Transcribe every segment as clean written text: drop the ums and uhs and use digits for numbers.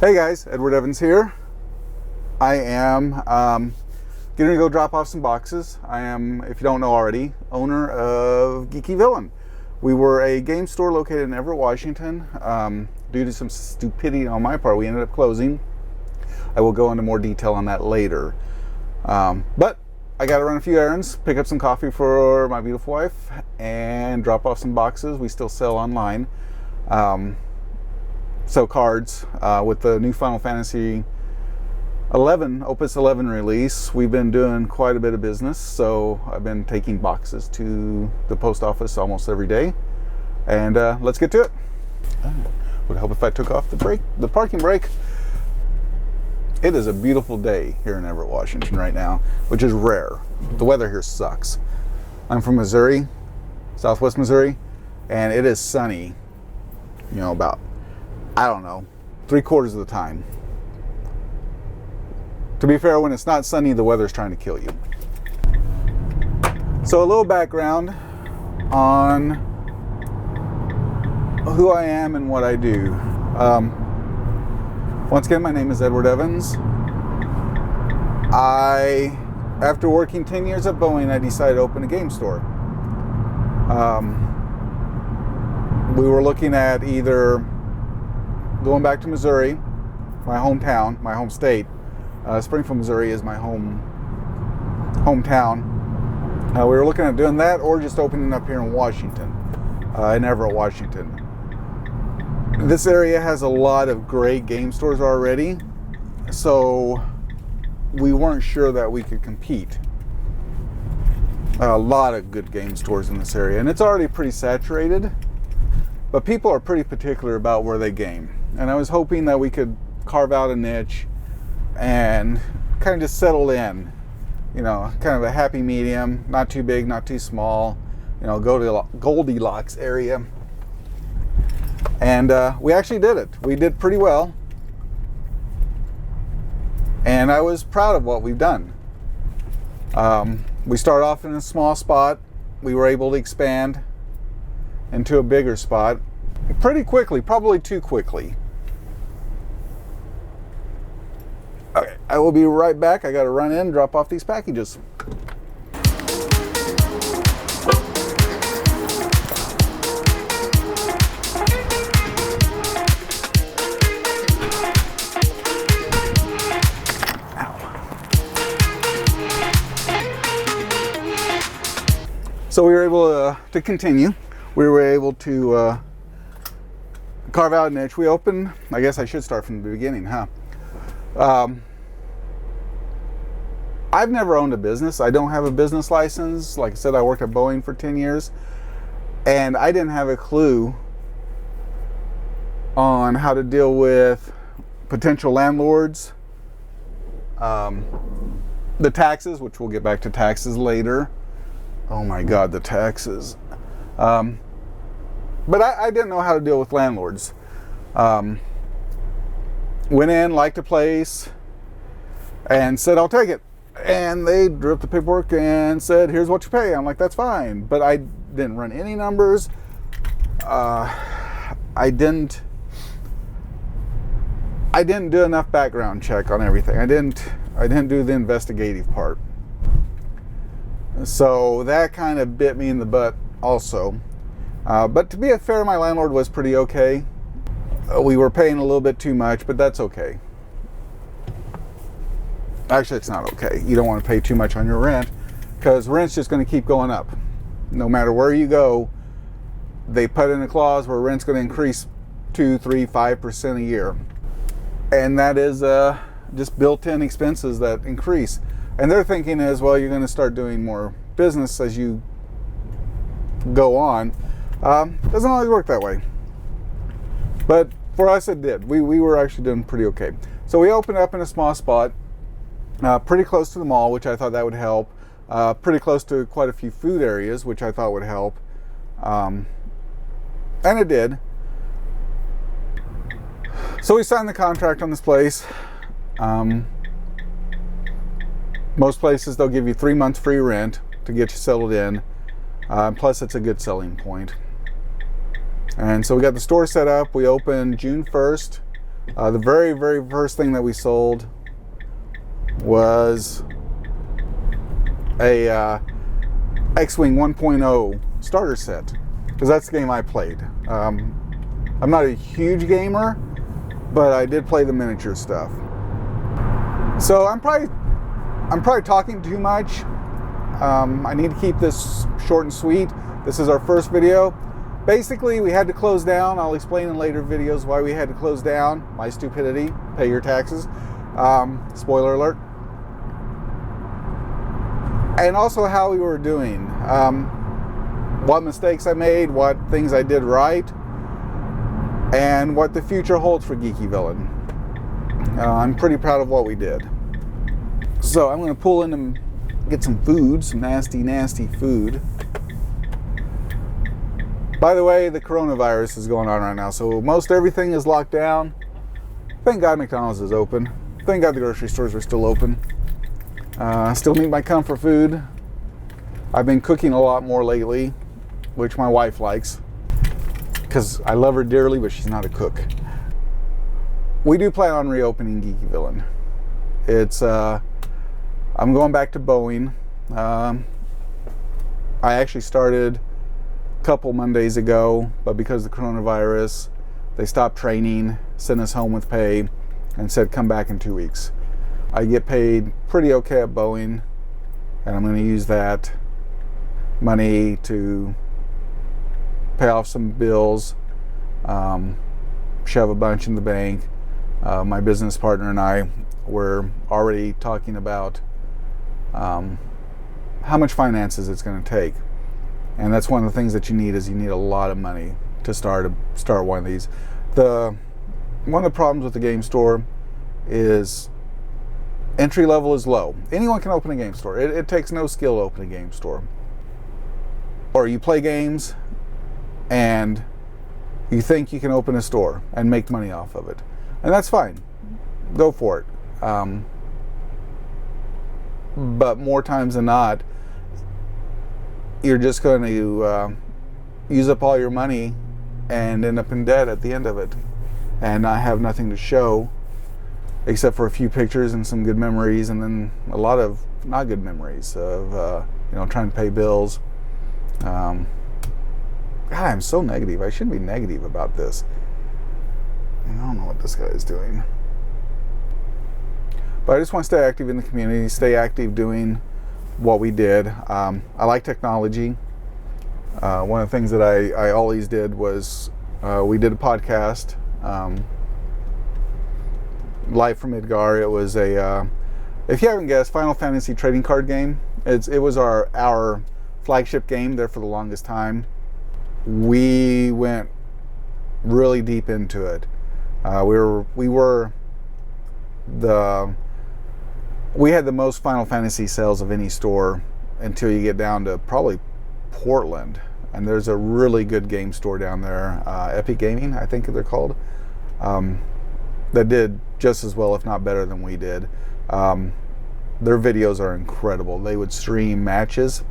Hey guys, Edward Evans here. I am getting to go drop off some boxes. I am, if you don't know already, owner of Geeky Villain. We were a game store located in Everett, Washington. Due to some stupidity on my part, we ended up closing. I will go into more detail on that later. But I got to run a few errands, pick up some coffee for my beautiful wife, and drop off some boxes. We still sell online. Sell cards with the new Final Fantasy 11, Opus 11 release. We've been doing quite a bit of business, so I've been taking boxes to the post office almost every day. And let's get to it. Would help if I took off the parking brake. It is a beautiful day here in Everett, Washington right now, which is rare. The weather here sucks. I'm from Missouri, Southwest Missouri, and it is sunny, you know, about, I don't know, 3/4 of the time. To be fair, when it's not sunny, the weather's trying to kill you. So a little background on who I am and what I do. Once again, my name is Edward Evans. After working 10 years at Boeing, I decided to open a game store. We were looking at either going back to Missouri, my hometown, my home state. Springfield, Missouri is my hometown. We were looking at doing that or just opening up here in Washington, in Everett, Washington. This area has a lot of great game stores already, so we weren't sure that we could compete. A lot of good game stores in this area, and it's already pretty saturated, but people are pretty particular about where they game. And I was hoping that we could carve out a niche and kind of just settle in, you know, kind of a happy medium, not too big, not too small, you know, Goldilocks area. And we actually did it. We did pretty well. And I was proud of what we've done. We started off in a small spot. We were able to expand into a bigger spot pretty quickly, probably too quickly. Okay, I will be right back. I got to run in and drop off these packages. So we were able to continue. We were able to carve out a niche. We opened, I guess I should start from the beginning, huh? I've never owned a business. I don't have a business license. Like I said, I worked at Boeing for 10 years, and I didn't have a clue on how to deal with potential landlords, the taxes, which we'll get back to taxes later. Oh my God, the taxes. But I didn't know how to deal with landlords. Went in, liked the place, and said, I'll take it. And they drew up the paperwork and said, here's what you pay. I'm like, that's fine. But I didn't run any numbers. I didn't do enough background check on everything. I didn't do the investigative part. So that kind of bit me in the butt also. But to be fair, my landlord was pretty okay. We were paying a little bit too much, but that's okay. Actually, it's not okay. You don't want to pay too much on your rent, because rent's just going to keep going up. No matter where you go, they put in a clause where rent's going to increase 2, 3, 5% a year. And that is just built-in expenses that increase. And their thinking is, well, you're going to start doing more business as you go on. Doesn't always work that way. But for us, it did. We were actually doing pretty okay. So we opened up in a small spot, pretty close to the mall, which I thought that would help. Pretty close to quite a few food areas, which I thought would help. And it did. So we signed the contract on this place. Most places, they'll give you 3 months free rent to get you settled in. Plus, it's a good selling point. And so we got the store set up. We opened June 1st The very, very first thing that we sold was a X-Wing 1.0 starter set, because that's the game I played. I'm not a huge gamer, but I did play the miniature stuff. So I'm probably talking too much. I need to keep this short and sweet. This is our first video. Basically, we had to close down. I'll explain in later videos why we had to close down. My stupidity. Pay your taxes. Spoiler alert. And also how we were doing. What mistakes I made, what things I did right, and what the future holds for Geeky Villain. I'm pretty proud of what we did. So I'm going to pull in and get some food, some nasty, nasty food. By the way, the coronavirus is going on right now, so most everything is locked down. Thank God McDonald's is open. Thank God the grocery stores are still open. Still need my comfort food. I've been cooking a lot more lately, which my wife likes, because I love her dearly, but she's not a cook. We do plan on reopening Geeky Villain. It's, I'm going back to Boeing. I actually started couple Mondays ago, but because of the coronavirus, they stopped training, sent us home with pay, and said come back in 2 weeks. I get paid pretty okay at Boeing, and I'm going to use that money to pay off some bills, shove a bunch in the bank. My business partner and I were already talking about how much finances it's going to take. And that's one of the things that you need, is you need a lot of money to start one of these. One of the problems with the game store is entry level is low. Anyone can open a game store. It takes no skill to open a game store. Or you play games and you think you can open a store and make money off of it. And that's fine. Go for it. But more times than not, you're just going to use up all your money and end up in debt at the end of it, and not have nothing to show except for a few pictures and some good memories, and then a lot of not good memories of trying to pay bills. God, I'm so negative. I shouldn't be negative about this. I don't know what this guy is doing, but I just want to stay active in the community, stay active doing what we did. I like technology. One of the things that I always did was we did a podcast, live from Midgar. It was a, if you haven't guessed, Final Fantasy trading card game. It was our flagship game there for the longest time. We went really deep into it. We had the most Final Fantasy sales of any store until you get down to probably Portland. And there's a really good game store down there, Epic Gaming, I think they're called, that did just as well, if not better than we did. Their videos are incredible. They would stream matches,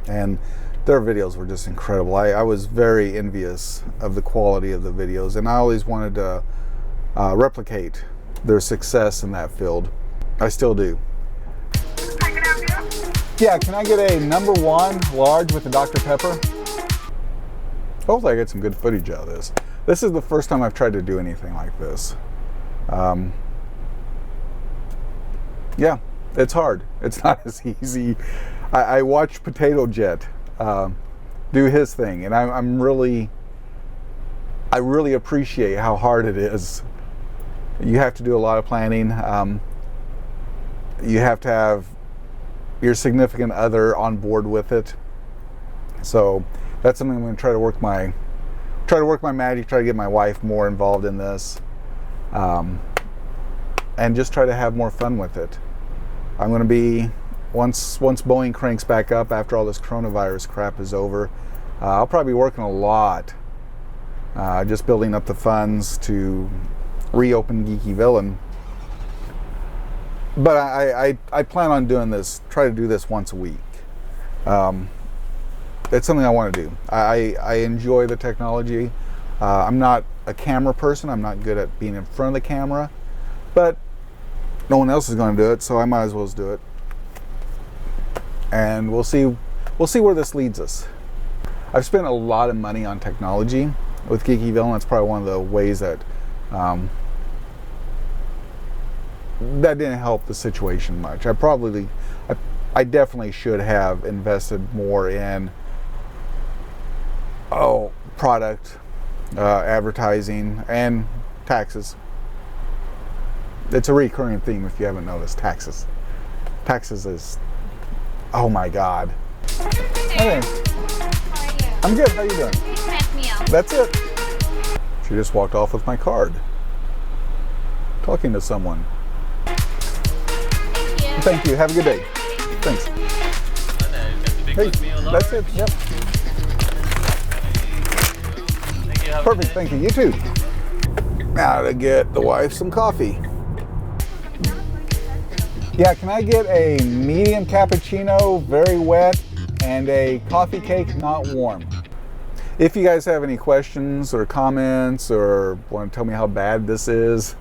and their videos were just incredible. I was very envious of the quality of the videos, and I always wanted to replicate their success in that field. I still do. Yeah, can I get a #1 large with a Dr. Pepper? Hopefully I get some good footage out of this. This is the first time I've tried to do anything like this. Yeah, it's hard. It's not as easy. I watched Potato Jet do his thing, and I really appreciate how hard it is. You have to do a lot of planning. You have to have your significant other on board with it. So that's something I'm going to try to work my magic, try to get my wife more involved in this, and just try to have more fun with it. I'm going to be, once Boeing cranks back up after all this coronavirus crap is over, I'll probably be working a lot, just building up the funds to reopen Geeky Villain. But I plan on doing this, try to do this once a week. It's something I want to do. I enjoy the technology. I'm not a camera person. I'm not good at being in front of the camera, but no one else is going to do it, so I might as well do it. And we'll see where this leads us. I've spent a lot of money on technology with Geeky Villain. That's probably one of the ways that that didn't help the situation much. I definitely should have invested more in product, advertising, and taxes. It's a recurring theme if you haven't noticed. Taxes is, oh my God. Hey there. Okay. How are you? I'm good. How you doing? You smacked me up. That's it. She just walked off with my card. Talking to someone. Thank you. Thank you. Have a good day. Thanks. Hey, that's it. Yep. Perfect. Thank you. You too. Now to get the wife some coffee. Yeah, can I get a medium cappuccino, very wet, and a coffee cake, not warm? If you guys have any questions or comments or want to tell me how bad this is,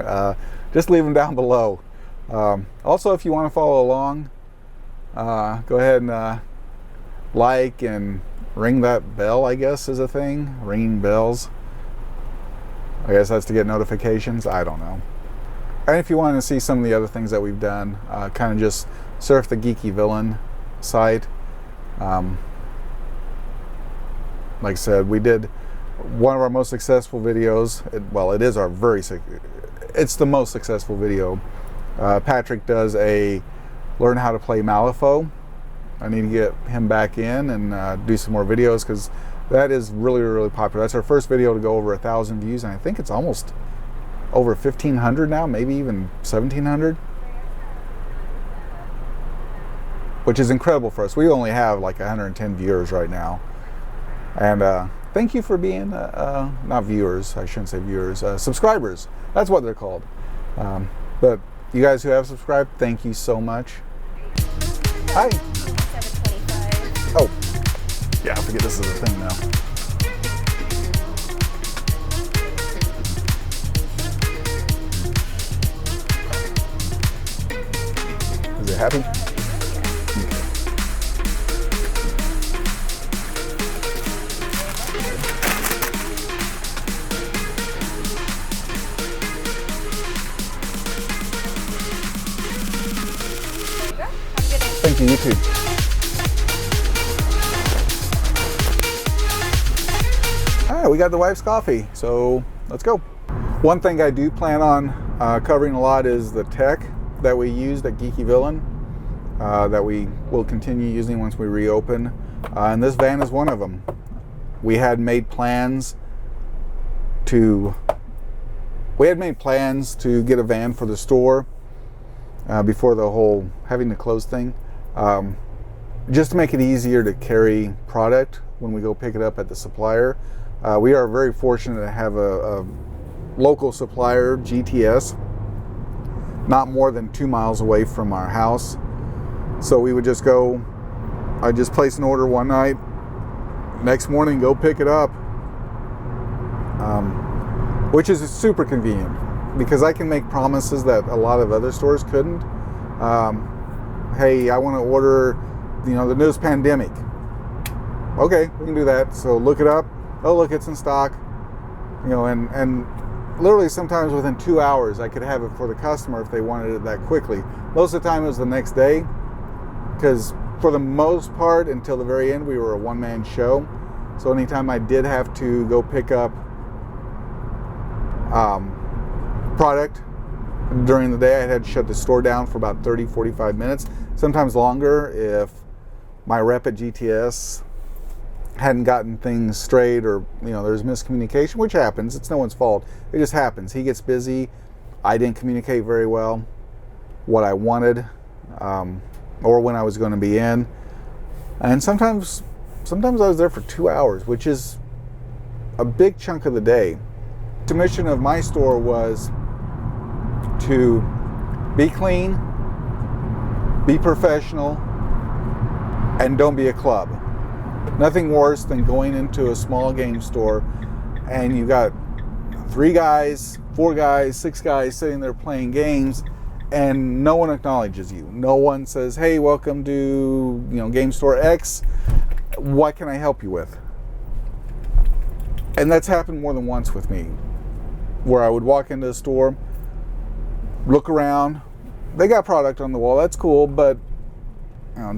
just leave them down below. Also, if you want to follow along, go ahead and like and ring that bell, I guess is a thing. Ringing bells. I guess that's to get notifications. I don't know. And if you want to see some of the other things that we've done, kind of just surf the Geeky Villain site. Like I said, we did one of our most successful videos. It is our it's the most successful video. Patrick does a learn how to play Malifaux. I need to get him back in and do some more videos because that is really, really popular. That's our first video to go over 1,000 views, and I think it's almost over 1,500 now, maybe even 1,700, which is incredible for us. We only have like 110 viewers right now. And thank you for being, not viewers, I shouldn't say viewers, subscribers. That's what they're called. But you guys who have subscribed, thank you so much. Hi. 725. Oh, yeah, I forget this is a thing now. Is it happy? Thank you, you too. All right, we got the wife's coffee, so let's go. One thing I do plan on covering a lot is the tech that we used at Geeky Villain, that we will continue using once we reopen. And this van is one of them. We had made plans to get a van for the store before the whole having to close thing. Just to make it easier to carry product when we go pick it up at the supplier. We are very fortunate to have a local supplier, GTS, not more than 2 miles away from our house. So we would just go, I'd just place an order one night, next morning go pick it up, which is super convenient because I can make promises that a lot of other stores couldn't. Hey, I want to order, the newest pandemic. Okay, we can do that. So look it up. Oh, look, it's in stock. And literally sometimes within 2 hours, I could have it for the customer if they wanted it that quickly. Most of the time it was the next day because for the most part, until the very end, we were a one-man show. So anytime I did have to go pick up product during the day, I had to shut the store down for about 30, 45 minutes, sometimes longer if my rep at GTS hadn't gotten things straight or, there's miscommunication, which happens. It's no one's fault. It just happens. He gets busy. I didn't communicate very well what I wanted or when I was going to be in. And sometimes I was there for 2 hours, which is a big chunk of the day. The mission of my store was to be clean, be professional, and don't be a club. Nothing worse than going into a small game store and you got 3 guys, 4 guys, 6 guys sitting there playing games, and no one acknowledges you. No one says, hey, welcome to Game Store X. What can I help you with? And that's happened more than once with me, where I would walk into a store, look around, they got product on the wall, that's cool, but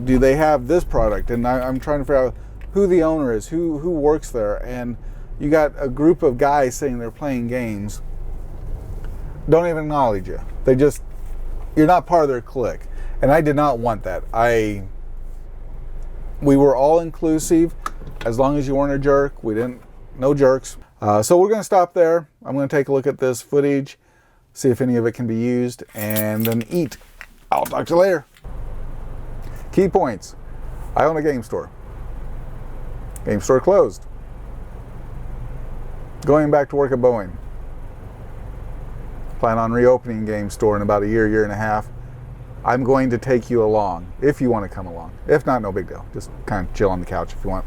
do they have this product? And I'm trying to figure out who the owner is, who works there, and you got a group of guys sitting there playing games, don't even acknowledge you. You're not part of their clique. And I did not want that. We were all inclusive, as long as you weren't a jerk. No jerks. So we're gonna stop there. I'm gonna take a look at this footage, see if any of it can be used, and then eat. I'll talk to you later. Key points. I own a game store. Game store closed. Going back to work at Boeing. Plan on reopening game store in about a year and a half. I'm going to take you along if you want to come along. If not, no big deal. Just kind of chill on the couch if you want.